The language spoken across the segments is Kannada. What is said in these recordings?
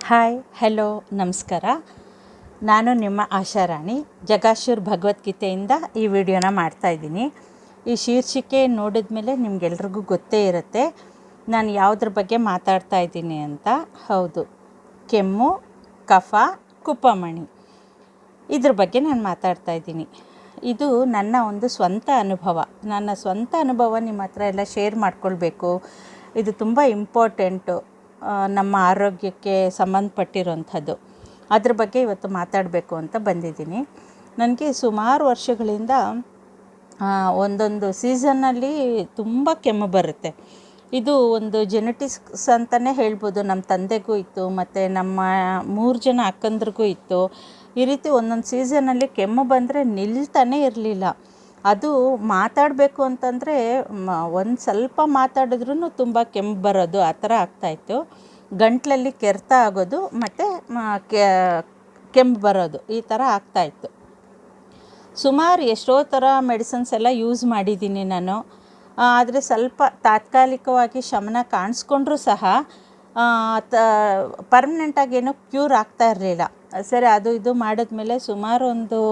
ಹಾಯ್ ಹಲೋ ನಮಸ್ಕಾರ. ನಾನು ನಿಮ್ಮ ಆಶಾರಾಣಿ ಜಗಾಶೂರ್ ಭಗವದ್ಗೀತೆಯಿಂದ ಈ ವಿಡಿಯೋನ ಮಾಡ್ತಾಯಿದ್ದೀನಿ. ಈ ಶೀರ್ಷಿಕೆ ನೋಡಿದ ಮೇಲೆ ನಿಮಗೆಲ್ರಿಗೂ ಗೊತ್ತೇ ಇರುತ್ತೆ ನಾನು ಯಾವುದ್ರ ಬಗ್ಗೆ ಮಾತಾಡ್ತಾ ಇದ್ದೀನಿ ಅಂತ. ಹೌದು, ಕೆಮ್ಮು, ಕಫ, ಕುಪ್ಪಮಣಿ ಇದ್ರ ಬಗ್ಗೆ ನಾನು ಮಾತಾಡ್ತಾ ಇದ್ದೀನಿ. ಇದು ನನ್ನ ಒಂದು ಸ್ವಂತ ಅನುಭವ. ನನ್ನ ಸ್ವಂತ ಅನುಭವ ನಿಮ್ಮ ಹತ್ರ ಎಲ್ಲ ಶೇರ್ ಮಾಡ್ಕೊಳ್ಬೇಕು. ಇದು ತುಂಬ ಇಂಪಾರ್ಟೆಂಟು, ನಮ್ಮ ಆರೋಗ್ಯಕ್ಕೆ ಸಂಬಂಧಪಟ್ಟಿರೋಂಥದ್ದು. ಅದ್ರ ಬಗ್ಗೆ ಇವತ್ತು ಮಾತಾಡಬೇಕು ಅಂತ ಬಂದಿದ್ದೀನಿ. ನನಗೆ ಸುಮಾರು ವರ್ಷಗಳಿಂದ ಒಂದೊಂದು ಸೀಸನ್ನಲ್ಲಿ ತುಂಬ ಕೆಮ್ಮು ಬರುತ್ತೆ. ಇದು ಒಂದು ಜೆನೆಟಿಕ್ಸ್ ಅಂತಲೇ ಹೇಳ್ಬೋದು. ನಮ್ಮ ತಂದೆಗೂ ಇತ್ತು, ಮತ್ತು ನಮ್ಮ 3 ಜನ ಅಕ್ಕಂದ್ರಿಗೂ ಇತ್ತು. ಈ ರೀತಿ ಒಂದೊಂದು ಸೀಸನಲ್ಲಿ ಕೆಮ್ಮು ಬಂದರೆ ನಿಲ್ತಾನೇ ಇರಲಿಲ್ಲ. ಅದು ಮಾತಾಡಬೇಕು ಅಂತಂದರೆ ಒಂದು ಸ್ವಲ್ಪ ಮಾತಾಡಿದ್ರೂ ತುಂಬ ಕೆಮ್ಮು ಬರೋದು, ಆ ಥರ ಆಗ್ತಾಯಿತ್ತು. ಗಂಟಲಲ್ಲಿ ಕೆರೆತ ಆಗೋದು ಮತ್ತು ಕೆಮ್ಮು ಬರೋದು, ಈ ಥರ ಆಗ್ತಾಯಿತ್ತು. ಸುಮಾರು ಎಷ್ಟೋ ಥರ ಮೆಡಿಸಿನ್ಸ್ ಎಲ್ಲ ಯೂಸ್ ಮಾಡಿದ್ದೀನಿ ನಾನು. ಆದರೆ ಸ್ವಲ್ಪ ತಾತ್ಕಾಲಿಕವಾಗಿ ಶಮನ ಕಾಣಿಸ್ಕೊಂಡ್ರೂ ಸಹ ಪರ್ಮನೆಂಟಾಗಿ ಏನೂ ಕ್ಯೂರ್ ಆಗ್ತಾ ಇರಲಿಲ್ಲ. ಸರಿ, ಅದು ಇದು ಮಾಡಿದ್ಮೇಲೆ ಸುಮಾರು ಒಂದು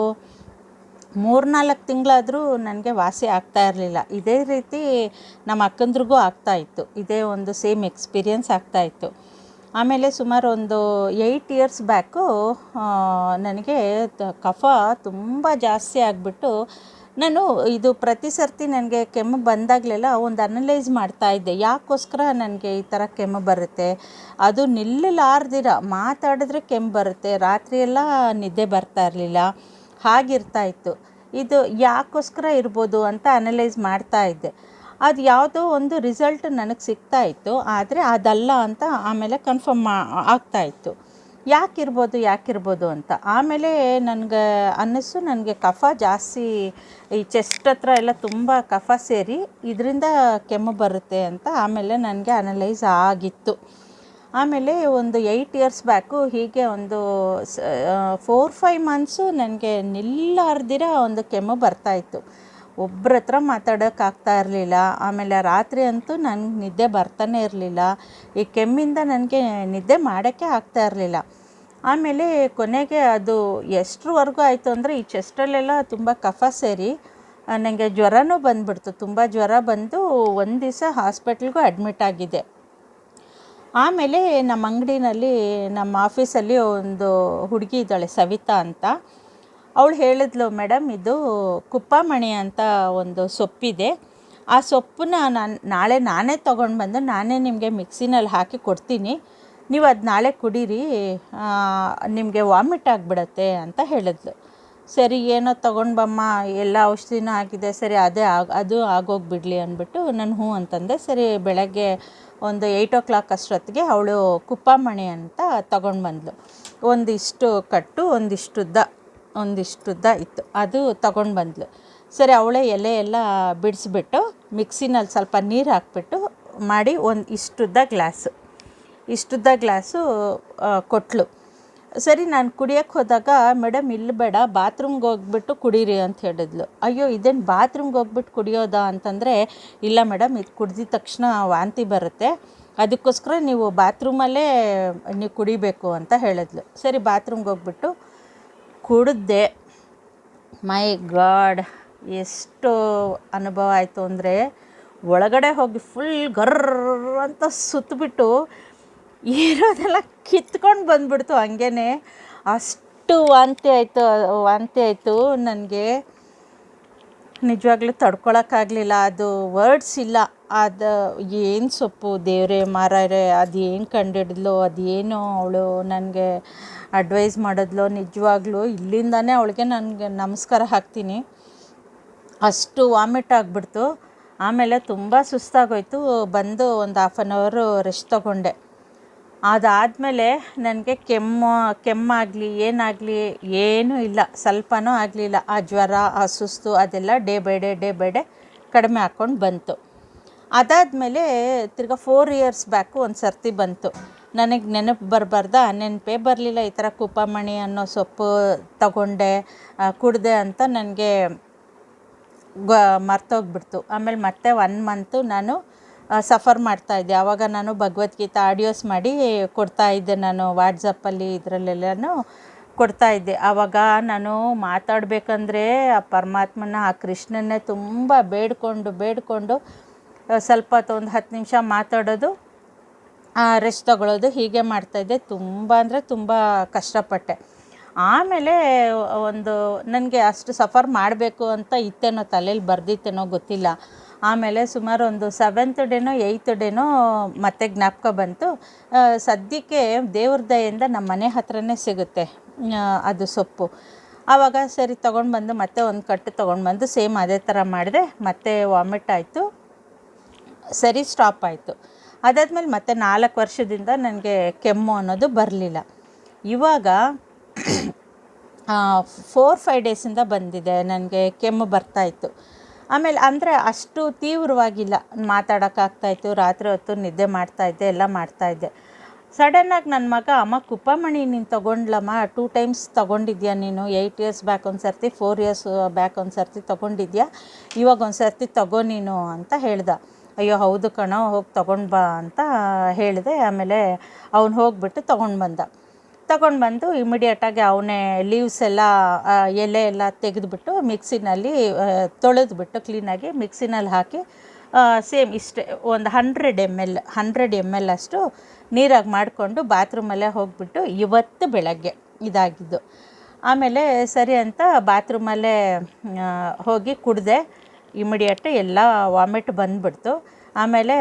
3-4 ತಿಂಗಳಾದರೂ ನನಗೆ ವಾಸಿ ಆಗ್ತಾ ಇರಲಿಲ್ಲ. ಇದೇ ರೀತಿ ನಮ್ಮ ಅಕ್ಕಂದ್ರಿಗೂ ಆಗ್ತಾಯಿತ್ತು. ಇದೇ ಒಂದು ಸೇಮ್ ಎಕ್ಸ್ಪೀರಿಯನ್ಸ್ ಆಗ್ತಾಯಿತ್ತು. ಆಮೇಲೆ ಸುಮಾರು ಒಂದು 8 ಇಯರ್ಸ್ ಬ್ಯಾಕು ನನಗೆ ಕಫ ತುಂಬ ಜಾಸ್ತಿ ಆಗಿಬಿಟ್ಟು, ನಾನು ಇದು ಪ್ರತಿ ಸರ್ತಿ ನನಗೆ ಕೆಮ್ಮು ಬಂದಾಗಲೆಲ್ಲ ಒಂದು ಅನಲೈಸ್ ಮಾಡ್ತಾಯಿದ್ದೆ, ಯಾಕೋಸ್ಕರ ನನಗೆ ಈ ಥರ ಕೆಮ್ಮು ಬರುತ್ತೆ. ಅದು ನಿಲ್ಲಲಾರ್ದಿರ ಮಾತಾಡಿದ್ರೆ ಕೆಮ್ಮು ಬರುತ್ತೆ, ರಾತ್ರಿಯೆಲ್ಲ ನಿದ್ದೆ ಬರ್ತಾ ಇರಲಿಲ್ಲ, ಹಾಗಿರ್ತಾಯಿತ್ತು. ಇದು ಯಾಕೋಸ್ಕರ ಇರ್ಬೋದು ಅಂತ ಅನಲೈಸ್ ಮಾಡ್ತಾಯಿದ್ದೆ. ಅದು ಯಾವುದೋ ಒಂದು ರಿಸಲ್ಟ್ ನನಗೆ ಸಿಗ್ತಾಯಿತ್ತು, ಆದರೆ ಅದಲ್ಲ ಅಂತ ಆಮೇಲೆ ಕನ್ಫರ್ಮ್ ಆಗ್ತಾಯಿತ್ತು. ಯಾಕಿರ್ಬೋದು ಅಂತ. ಆಮೇಲೆ ನನಗೆ ಅನ್ನಿಸ್ತು, ನನಗೆ ಕಫ ಜಾಸ್ತಿ ಈ ಚೆಸ್ಟ್ ಹತ್ರ ಎಲ್ಲ ತುಂಬ ಕಫ ಸೇರಿ ಇದರಿಂದ ಕೆಮ್ಮು ಬರುತ್ತೆ ಅಂತ ಆಮೇಲೆ ನನಗೆ ಅನಲೈಸ್ ಆಗಿತ್ತು. ಆಮೇಲೆ ಒಂದು 8 ಇಯರ್ಸ್ ಬ್ಯಾಕು ಹೀಗೆ ಒಂದು 4-5 ಮಂತ್ಸು ನನಗೆ ನಿಲ್ಲಾರ್ದಿರ ಒಂದು ಕೆಮ್ಮು ಬರ್ತಾಯಿತ್ತು. ಒಬ್ಬರ ಹತ್ರ ಮಾತಾಡೋಕ್ಕಾಗ್ತಾ ಇರಲಿಲ್ಲ. ಆಮೇಲೆ ರಾತ್ರಿ ಅಂತೂ ನನಗೆ ನಿದ್ದೆ ಬರ್ತಾನೆ ಇರಲಿಲ್ಲ. ಈ ಕೆಮ್ಮಿಂದ ನನಗೆ ನಿದ್ದೆ ಮಾಡೋಕ್ಕೆ ಆಗ್ತಾ ಇರಲಿಲ್ಲ. ಆಮೇಲೆ ಕೊನೆಗೆ ಅದು ಎಷ್ಟರವರೆಗೂ ಆಯಿತು ಅಂದರೆ, ಈ ಚೆಸ್ಟಲ್ಲೆಲ್ಲ ತುಂಬ ಕಫ ಸೇರಿ ನನಗೆ ಜ್ವರನೂ ಬಂದುಬಿಡ್ತು. ತುಂಬ ಜ್ವರ ಬಂದು ಒಂದು ದಿವಸ ಹಾಸ್ಪಿಟ್ಲಿಗೂ ಅಡ್ಮಿಟ್ ಆಗಿದೆ. ಆಮೇಲೆ ನಮ್ಮ ಅಂಗಡಿನಲ್ಲಿ, ನಮ್ಮ ಆಫೀಸಲ್ಲಿ ಒಂದು ಹುಡುಗಿ ಇದ್ದಾಳೆ, ಸವಿತಾ ಅಂತ. ಅವಳು ಹೇಳಿದ್ಲು, ಮೇಡಮ್ ಇದು ಕುಪ್ಪಮಣಿ ಅಂತ ಒಂದು ಸೊಪ್ಪಿದೆ, ಆ ಸೊಪ್ಪನ್ನ ನಾಳೆ ನಾನೇ ತೊಗೊಂಡು ಬಂದು ನಾನೇ ನಿಮಗೆ ಮಿಕ್ಸಿನಲ್ಲಿ ಹಾಕಿ ಕೊಡ್ತೀನಿ, ನೀವು ಅದು ನಾಳೆ ಕುಡೀರಿ, ನಿಮಗೆ ವಾಮಿಟ್ ಆಗಿಬಿಡತ್ತೆ ಅಂತ ಹೇಳಿದ್ಲು. ಸರಿ, ಏನೋ ತೊಗೊಂಡು ಬಮ್ಮ, ಎಲ್ಲ ಔಷಧಿನೂ ಆಗಿದೆ, ಸರಿ ಅದು ಆಗೋಗಿಬಿಡಲಿ ಅಂದ್ಬಿಟ್ಟು ನಾನು ಹ್ಞೂ ಅಂತಂದೆ. ಸರಿ, ಬೆಳಗ್ಗೆ ಒಂದು 8 o'clock ಅಷ್ಟೊತ್ತಿಗೆ ಅವಳು ಕುಪ್ಪಮಣಿ ಅಂತ ತೊಗೊಂಡು ಬಂದಳು. ಒಂದಿಷ್ಟು ಕಟ್ಟು ಒಂದಿಷ್ಟುದ್ದ ಇತ್ತು, ಅದು ತೊಗೊಂಡು ಬಂದಳು. ಸರಿ, ಅವಳೇ ಎಲೆ ಎಲ್ಲ ಬಿಡಿಸ್ಬಿಟ್ಟು ಮಿಕ್ಸಿನಲ್ಲಿ ಸ್ವಲ್ಪ ನೀರು ಹಾಕ್ಬಿಟ್ಟು ಮಾಡಿ ಒಂದು ಇಷ್ಟುದ್ದ ಗ್ಲಾಸು ಕೊಟ್ಟಳು. ಸರಿ, ನಾನು ಕುಡಿಯೋಕ್ಕೆ ಹೋದಾಗ, ಮೇಡಮ್ ಇಲ್ಲಿ ಬೇಡ, ಬಾತ್ರೂಮ್ಗೆ ಹೋಗ್ಬಿಟ್ಟು ಕುಡೀರಿ ಅಂತ ಹೇಳಿದ್ಲು. ಅಯ್ಯೋ, ಇದೇನು ಬಾತ್ರೂಮ್ಗೆ ಹೋಗ್ಬಿಟ್ಟು ಕುಡಿಯೋದಾ ಅಂತಂದರೆ, ಇಲ್ಲ ಮೇಡಮ್, ಇದು ಕುಡ್ದಿದ ತಕ್ಷಣ ವಾಂತಿ ಬರುತ್ತೆ, ಅದಕ್ಕೋಸ್ಕರ ನೀವು ಬಾತ್ರೂಮಲ್ಲೇ ನೀವು ಕುಡಿಬೇಕು ಅಂತ ಹೇಳಿದ್ಲು. ಸರಿ, ಬಾತ್ರೂಮ್ಗೆ ಹೋಗ್ಬಿಟ್ಟು ಕುಡಿದೆ. ಮೈ ಗಾಡ್, ಎಷ್ಟು ಅನುಭವ ಆಯಿತು ಅಂದರೆ, ಒಳಗಡೆ ಹೋಗಿ ಫುಲ್ ಗರ್ರ ಅಂತ ಸುತ್ತಬಿಟ್ಟು ಇರೋದೆಲ್ಲ ಕಿತ್ಕೊಂಡು ಬಂದುಬಿಡ್ತು ಹಂಗೇ. ಅಷ್ಟು ವಾಂತಿ ಆಯಿತು ನನಗೆ. ನಿಜವಾಗ್ಲೂ ತಡ್ಕೊಳಕ್ಕಾಗಲಿಲ್ಲ. ಅದು ವರ್ಡ್ಸ್ ಇಲ್ಲ. ಅದು ಏನು ಸೊಪ್ಪು ದೇವರೇ ಮಾರಾಯರೆ, ಅದು ಏನು ಕಂಡಿಡಿದ್ಲೋ, ಅದೇನೋ ಅವಳು ನನಗೆ ಅಡ್ವೈಸ್ ಮಾಡಿದ್ಲೋ, ನಿಜವಾಗ್ಲೂ ಇಲ್ಲಿಂದನೇ ಅವಳಿಗೆ ನನಗೆ ನಮಸ್ಕಾರ ಹಾಕ್ತೀನಿ. ಅಷ್ಟು ವಾಮಿಟ್ ಆಗಿಬಿಡ್ತು. ಆಮೇಲೆ ತುಂಬ ಸುಸ್ತಾಗೋಯ್ತು. ಬಂದು ಒಂದು 1/2 hour ರೆಸ್ಟ್ ತೊಗೊಂಡೆ. ಅದಾದಮೇಲೆ ನನಗೆ ಕೆಮ್ಮಾಗಲಿ ಏನಾಗಲಿ ಏನೂ ಇಲ್ಲ, ಸ್ವಲ್ಪನೂ ಆಗಲಿಲ್ಲ. ಆ ಜ್ವರ, ಆ ಸುಸ್ತು ಅದೆಲ್ಲ ಡೇ ಬೈ ಡೇ ಕಡಿಮೆ ಹಾಕ್ಕೊಂಡು ಬಂತು. ಅದಾದಮೇಲೆ ತಿರ್ಗಾ 4 ಇಯರ್ಸ್ ಬ್ಯಾಕು ಒಂದು ಸರ್ತಿ ಬಂತು. ನನಗೆ ನೆನಪೇ ಬರಲಿಲ್ಲ ಈ ಥರ ಕುಪ್ಪಮಣಿ ಅನ್ನೋ ಸೊಪ್ಪು ತಗೊಂಡೆ, ಕುಡಿದೆ ಅಂತ ನನಗೆ ಮರ್ತೋಗ್ಬಿಡ್ತು. ಆಮೇಲೆ ಮತ್ತೆ 1 month ನಾನು ಸಫರ್ ಮಾಡ್ತಾಯಿದ್ದೆ. ಆವಾಗ ನಾನು ಭಗವದ್ಗೀತಾ ಆಡಿಯೋಸ್ ಮಾಡಿ ಕೊಡ್ತಾಯಿದ್ದೆ, ನಾನು ವಾಟ್ಸಪ್ಪಲ್ಲಿ ಇದರಲ್ಲೆಲ್ಲನೂ ಕೊಡ್ತಾಯಿದ್ದೆ. ಆವಾಗ ನಾನು ಮಾತಾಡಬೇಕಂದ್ರೆ ಆ ಪರಮಾತ್ಮನ, ಆ ಕೃಷ್ಣನ್ನೇ ತುಂಬ ಬೇಡಿಕೊಂಡು ಸ್ವಲ್ಪ ಹೊತ್ತು ಒಂದು 10 ನಿಮಿಷ ಮಾತಾಡೋದು, ರೆಸ್ಟ್ ತಗೊಳ್ಳೋದು, ಹೀಗೆ ಮಾಡ್ತಾಯಿದ್ದೆ. ತುಂಬ ಅಂದರೆ ತುಂಬ ಕಷ್ಟಪಟ್ಟೆ. ಆಮೇಲೆ ಒಂದು ನನಗೆ ಅಷ್ಟು ಸಫರ್ ಮಾಡಬೇಕು ಅಂತ ಇತ್ತೇನೋ, ತಲೆಯಲ್ಲಿ ಬರ್ದಿತ್ತೇನೋ ಗೊತ್ತಿಲ್ಲ. ಆಮೇಲೆ ಸುಮಾರು ಒಂದು 7th ಡೇನೋ 8th ಡೇನೋ ಮತ್ತೆ ಜ್ಞಾಪಕ ಬಂತು. ಸದ್ಯಕ್ಕೆ ದೇವ್ರ ದಯೆಯಿಂದ ನಮ್ಮ ಮನೆ ಹತ್ರನೇ ಸಿಗುತ್ತೆ ಅದು ಸೊಪ್ಪು. ಆವಾಗ ಸರಿ ತೊಗೊಂಡು ಬಂದು ಮತ್ತೆ ಒಂದು ಕಟ್ಟು ತೊಗೊಂಡು ಬಂದು ಸೇಮ್ ಅದೇ ಥರ ಮಾಡಿದೆ. ಮತ್ತೆ ವಾಮಿಟ್ ಆಯಿತು, ಸರಿ ಸ್ಟಾಪ್ ಆಯಿತು. ಅದಾದಮೇಲೆ ಮತ್ತೆ 4 ವರ್ಷದಿಂದ ನನಗೆ ಕೆಮ್ಮು ಅನ್ನೋದು ಬರಲಿಲ್ಲ. ಇವಾಗ 4-5 ಡೇಸಿಂದ ಬಂದಿದೆ ನನಗೆ ಕೆಮ್ಮು ಬರ್ತಾಯಿತ್ತು. ಆಮೇಲೆ ಅಂದರೆ ಅಷ್ಟು ತೀವ್ರವಾಗಿಲ್ಲ, ಮಾತಾಡೋಕ್ಕಾಗ್ತಾಯಿತ್ತು, ರಾತ್ರಿ ಹೊತ್ತು ನಿದ್ದೆ ಮಾಡ್ತಾಯಿದ್ದೆ, ಎಲ್ಲ ಮಾಡ್ತಾಯಿದ್ದೆ. ಸಡನ್ನಾಗಿ ನನ್ನ ಮಗ, ಅಮ್ಮ ಕುಪ್ಪಮಣಿ ನೀನು ತೊಗೊಂಡ್ಲಮ್ಮ, 2 ಟೈಮ್ಸ್ ತೊಗೊಂಡಿದ್ಯಾ ನೀನು, 8 ಇಯರ್ಸ್ ಬ್ಯಾಕ್ ಒಂದು ಸರ್ತಿ, 4 ಇಯರ್ಸ್ ಬ್ಯಾಕ್ ಒಂದು ಸರ್ತಿ ತೊಗೊಂಡಿದ್ಯಾ, ಇವಾಗ ಒಂದು ಸರ್ತಿ ತಗೋ ನೀನು ಅಂತ ಹೇಳ್ದ. ಅಯ್ಯೋ ಹೌದು ಕಣೋ, ಹೋಗಿ ತೊಗೊಂಡು ಬಾ ಅಂತ ಹೇಳಿದೆ. ಆಮೇಲೆ ಅವನು ಹೋಗಿಬಿಟ್ಟು ತೊಗೊಂಡು ಬಂದು ಇಮಿಡಿಯೇಟಾಗಿ ಅವನೇ ಲೀವ್ಸ್ ಎಲ್ಲ, ಎಲೆ ಎಲ್ಲ ತೆಗೆದುಬಿಟ್ಟು ಮಿಕ್ಸಿನಲ್ಲಿ ತೊಳೆದ್ಬಿಟ್ಟು ಕ್ಲೀನಾಗಿ ಮಿಕ್ಸಿನಲ್ಲಿ ಹಾಕಿ ಸೇಮ್ ಇಷ್ಟೇ ಒಂದು 100 ml ಅಷ್ಟು ನೀರಾಗಿ ಮಾಡಿಕೊಂಡು ಬಾತ್ರೂಮಲ್ಲೇ ಹೋಗಿಬಿಟ್ಟು ಇವತ್ತು ಬೆಳಗ್ಗೆ ಇದಾಗಿದ್ದು. ಆಮೇಲೆ ಸರಿ ಅಂತ ಬಾತ್ರೂಮಲ್ಲೇ ಹೋಗಿ ಕುಡಿದೆ. ಇಮಿಡಿಯೇಟ್ ಎಲ್ಲ ವಾಮಿಟ್ ಬಂದುಬಿಡ್ತು. ಆಮೇಲೆ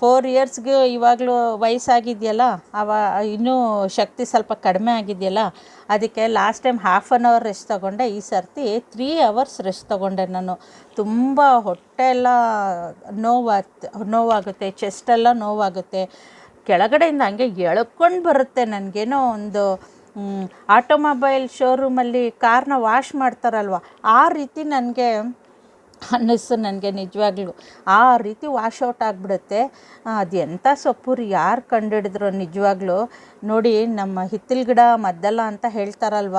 4 ಇಯರ್ಸ್ಗೆ ಇವಾಗಲೂ ವಯಸ್ಸಾಗಿದೆಯಲ್ಲ, ಇನ್ನೂ ಶಕ್ತಿ ಸ್ವಲ್ಪ ಕಡಿಮೆ ಆಗಿದೆಯಲ್ಲ, ಅದಕ್ಕೆ ಲಾಸ್ಟ್ ಟೈಮ್ 1/2 hour ರೆಸ್ಟ್ ತೊಗೊಂಡೆ. ಈ ಸರ್ತಿ 3 hours ರೆಸ್ಟ್ ತೊಗೊಂಡೆ ನಾನು. ತುಂಬ ಹೊಟ್ಟೆ ಎಲ್ಲ ನೋವಾಗುತ್ತೆ, ಚೆಸ್ಟೆಲ್ಲ ನೋವಾಗುತ್ತೆ, ಕೆಳಗಡೆಯಿಂದ ಹಂಗೆ ಎಳ್ಕೊಂಡು ಬರುತ್ತೆ. ನನಗೇನೋ ಒಂದು ಆಟೋಮೊಬೈಲ್ ಶೋರೂಮಲ್ಲಿ ಕಾರ್ನ ವಾಶ್ ಮಾಡ್ತಾರಲ್ವ, ಆ ರೀತಿ ನನಗೆ ಅನ್ನಿಸ್ತು. ನನಗೆ ನಿಜವಾಗ್ಲೂ ಆ ರೀತಿ ವಾಶೌಟ್ ಆಗಿಬಿಡುತ್ತೆ. ಅದು ಎಂಥ ಸೊಪ್ಪು ರೀ, ಯಾರು ಕಂಡುಹಿಡಿದ್ರು ನಿಜವಾಗ್ಲೂ. ನೋಡಿ, ನಮ್ಮ ಹಿತ್ತಲ ಗಿಡ ಮದ್ದಲ್ಲ ಅಂತ ಹೇಳ್ತಾರಲ್ವ,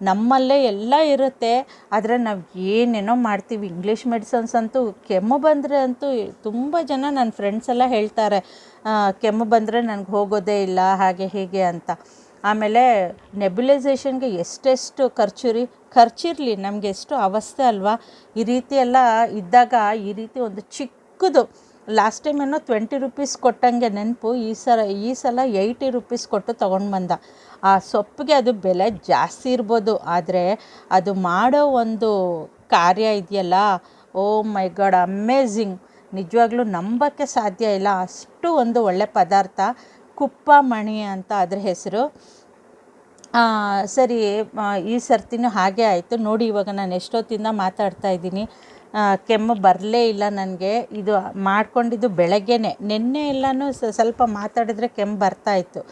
ನಮ್ಮಲ್ಲೇ ಎಲ್ಲ ಇರುತ್ತೆ. ಆದರೆ ನಾವು ಏನೇನೋ ಮಾಡ್ತೀವಿ. ಇಂಗ್ಲೀಷ್ ಮೆಡಿಸನ್ಸ್ ಅಂತೂ, ಕೆಮ್ಮು ಬಂದರೆ ಅಂತೂ ತುಂಬ ಜನ ನನ್ನ ಫ್ರೆಂಡ್ಸ್ ಎಲ್ಲ ಹೇಳ್ತಾರೆ, ಕೆಮ್ಮು ಬಂದರೆ ನನಗೆ ಹೋಗೋದೇ ಇಲ್ಲ ಹಾಗೆ ಹೀಗೆ ಅಂತ. ಆಮೇಲೆ ನೆಬ್ಯುಲೈಸೇಷನ್ಗೆ ಎಷ್ಟೆಷ್ಟು ಖರ್ಚಿರಲಿ, ನಮಗೆ ಎಷ್ಟು ಅವಸ್ಥೆ ಅಲ್ವಾ. ಈ ರೀತಿ ಎಲ್ಲ ಇದ್ದಾಗ ಈ ರೀತಿ ಒಂದು ಚಿಕ್ಕದು, ಲಾಸ್ಟ್ ಟೈಮ್ ಏನೋ 20 rupees ಕೊಟ್ಟಂಗೆ ನೆನಪು, ಈ ಸಲ 80 rupees ಕೊಟ್ಟು ತೊಗೊಂಡು ಬಂದ. ಆ ಸೊಪ್ಪಿಗೆ ಅದು ಬೆಲೆ ಜಾಸ್ತಿ ಇರ್ಬೋದು, ಆದರೆ ಅದು ಮಾಡೋ ಒಂದು ಕಾರ್ಯ ಇದೆಯಲ್ಲ, ಓ ಮೈ ಗಾಡ್, ಅಮೇಝಿಂಗ್. ನಿಜವಾಗ್ಲೂ ನಂಬೋಕ್ಕೆ ಸಾಧ್ಯ ಇಲ್ಲ, ಅಷ್ಟು ಒಂದು ಒಳ್ಳೆ ಪದಾರ್ಥ. ಕುಪ್ಪಮಣಿ ಅಂತ ಅದ್ರ ಹೆಸರು. ಸರಿ, ಈ ಸರ್ತಿನೂ ಹಾಗೆ ಆಯಿತು. ನೋಡಿ, ಇವಾಗ ನಾನು ಎಷ್ಟೊತ್ತಿಂದ ಮಾತಾಡ್ತಾ ಇದ್ದೀನಿ, ಕೆಮ್ಮು ಬರಲೇ ಇಲ್ಲ ನನಗೆ. ಇದು ಮಾಡ್ಕೊಂಡಿದ್ದು ಬೆಳಗ್ಗೆನೇ. ನಿನ್ನೆ ಎಲ್ಲನೂ ಸ್ವಲ್ಪ ಮಾತಾಡಿದ್ರೆ ಕೆಮ್ಮು ಬರ್ತಾಯಿತ್ತು,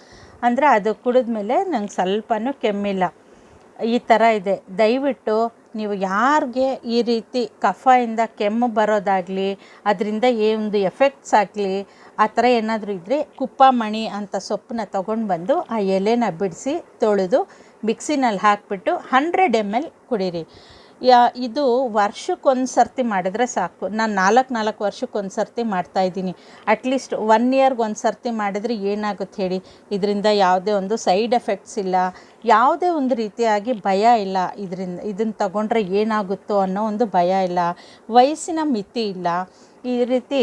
ಅಂದರೆ ಅದು ಕುಡಿದ್ಮೇಲೆ ನಂಗೆ ಸ್ವಲ್ಪನೂ ಕೆಮ್ಮಿಲ್ಲ. ಈ ಥರ ಇದೆ. ದಯವಿಟ್ಟು ನೀವು ಯಾರಿಗೆ ಈ ರೀತಿ ಕಫದಿಂದ ಕೆಮ್ಮು ಬರೋದಾಗಲಿ, ಅದರಿಂದ ಒಂದು ಎಫೆಕ್ಟ್ಸ್ ಆಗಲಿ, ಆ ಥರ ಏನಾದರೂ ಇದ್ದರೆ ಕುಪ್ಪಮಣಿ ಅಂತ ಸೊಪ್ಪನ್ನ ತೊಗೊಂಡು ಬಂದು ಆ ಎಲೆನ ಬಿಡಿಸಿ ತೊಳೆದು ಮಿಕ್ಸಿನಲ್ಲಿ ಹಾಕಿಬಿಟ್ಟು 100 ml ಕುಡೀರಿ. ಇದು ವರ್ಷಕ್ಕೊಂದು ಸರ್ತಿ ಮಾಡಿದ್ರೆ ಸಾಕು. ನಾನು 4 ವರ್ಷಕ್ಕೊಂದು ಸರ್ತಿ ಮಾಡ್ತಾಯಿದ್ದೀನಿ. ಅಟ್ಲೀಸ್ಟ್ 1 yearಗೆ ಒಂದು ಸರ್ತಿ ಮಾಡಿದರೆ ಏನಾಗುತ್ತೆ ಹೇಳಿ. ಇದರಿಂದ ಯಾವುದೇ ಒಂದು ಸೈಡ್ ಎಫೆಕ್ಟ್ಸ್ ಇಲ್ಲ, ಯಾವುದೇ ಒಂದು ರೀತಿಯಾಗಿ ಭಯ ಇಲ್ಲ. ಇದನ್ನು ತಗೊಂಡ್ರೆ ಏನಾಗುತ್ತೋ ಅನ್ನೋ ಒಂದು ಭಯ ಇಲ್ಲ, ವಯಸ್ಸಿನ ಮಿತಿ ಇಲ್ಲ. ಈ ರೀತಿ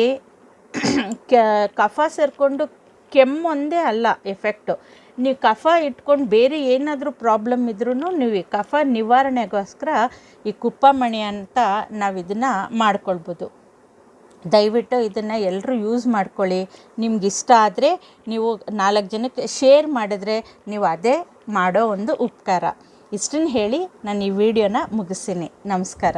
ಕಫ ಸೇರಿಕೊಂಡು ಕೆಮ್ಮೊಂದೇ ಅಲ್ಲ ಎಫೆಕ್ಟು. ನೀವು ಕಫ ಇಟ್ಕೊಂಡು ಬೇರೆ ಏನಾದರೂ ಪ್ರಾಬ್ಲಮ್ ಇದ್ರೂ ನೀವು ಈ ಕಫ ನಿವಾರಣೆಗೋಸ್ಕರ ಈ ಕುಪ್ಪಮಣಿ ಅಂತ ನಾವು ಇದನ್ನು ಮಾಡ್ಕೊಳ್ಬೋದು. ದಯವಿಟ್ಟು ಇದನ್ನು ಎಲ್ಲರೂ ಯೂಸ್ ಮಾಡ್ಕೊಳ್ಳಿ. ನಿಮ್ಗೆ ಇಷ್ಟ ಆದರೆ ನೀವು 4 ಜನಕ್ಕೆ ಶೇರ್ ಮಾಡಿದ್ರೆ ನೀವು ಅದೇ ಮಾಡೋ ಒಂದು ಉಪಕಾರ. ಇಷ್ಟನ್ನು ಹೇಳಿ ನಾನು ಈ ವಿಡಿಯೋನ ಮುಗಿಸ್ತೀನಿ. ನಮಸ್ಕಾರ.